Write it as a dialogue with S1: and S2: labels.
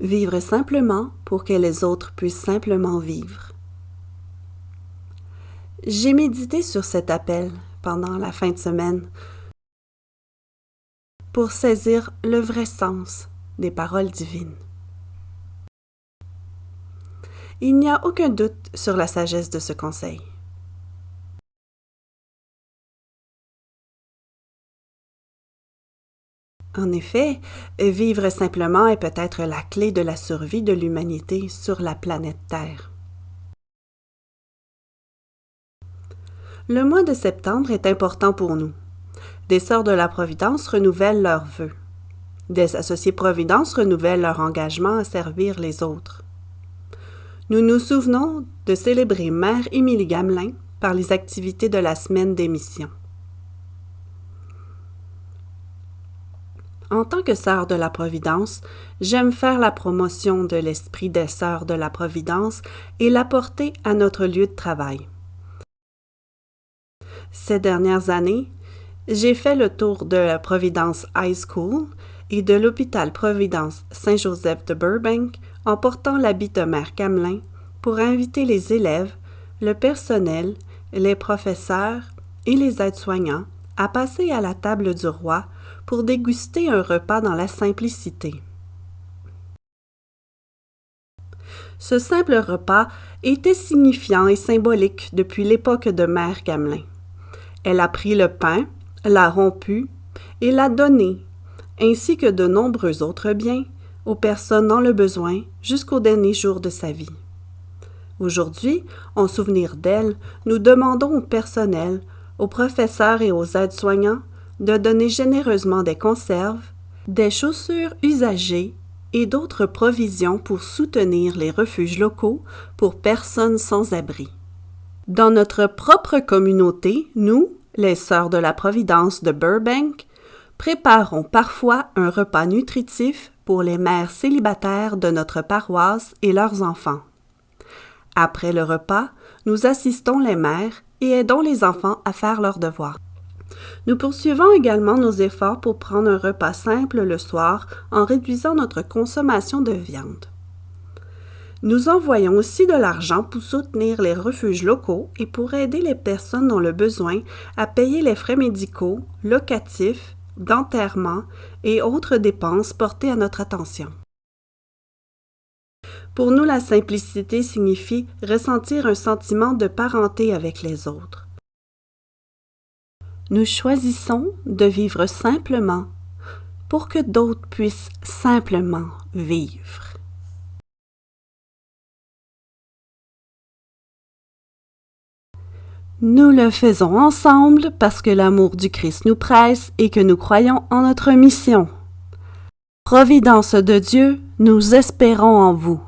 S1: Vivre simplement pour que les autres puissent simplement vivre. J'ai médité sur cet appel pendant la fin de semaine pour saisir le vrai sens des paroles divines. Il n'y a aucun doute sur la sagesse de ce conseil. En effet, vivre simplement est peut-être la clé de la survie de l'humanité sur la planète Terre. Le mois de septembre est important pour nous. Des Sœurs de la Providence renouvellent leurs vœux. Des associés Providence renouvellent leur engagement à servir les autres. Nous nous souvenons de célébrer Mère Émilie Gamelin par les activités de la semaine des missions. En tant que sœur de la Providence, j'aime faire la promotion de l'esprit des Sœurs de la Providence et l'apporter à notre lieu de travail. Ces dernières années, j'ai fait le tour de la Providence High School et de l'hôpital Providence Saint-Joseph de Burbank en portant l'habit de Mère Gamelin pour inviter les élèves, le personnel, les professeurs et les aides-soignants à passer à la table du roi pour déguster un repas dans la simplicité. Ce simple repas était signifiant et symbolique depuis l'époque de Mère Gamelin. Elle a pris le pain, l'a rompu et l'a donné, ainsi que de nombreux autres biens, aux personnes dans le besoin jusqu'au dernier jour de sa vie. Aujourd'hui, en souvenir d'elle, nous demandons au personnel, aux professeurs et aux aides-soignants de donner généreusement des conserves, des chaussures usagées et d'autres provisions pour soutenir les refuges locaux pour personnes sans abri. Dans notre propre communauté, nous, les Sœurs de la Providence de Burbank, préparons parfois un repas nutritif pour les mères célibataires de notre paroisse et leurs enfants. Après le repas, nous assistons les mères et aidons les enfants à faire leurs devoirs. Nous poursuivons également nos efforts pour prendre un repas simple le soir en réduisant notre consommation de viande. Nous envoyons aussi de l'argent pour soutenir les refuges locaux et pour aider les personnes dans le besoin à payer les frais médicaux, locatifs, d'enterrement et autres dépenses portées à notre attention. Pour nous, la simplicité signifie ressentir un sentiment de parenté avec les autres. Nous choisissons de vivre simplement pour que d'autres puissent simplement vivre. Nous le faisons ensemble parce que l'amour du Christ nous presse et que nous croyons en notre mission. Providence de Dieu, nous espérons en vous.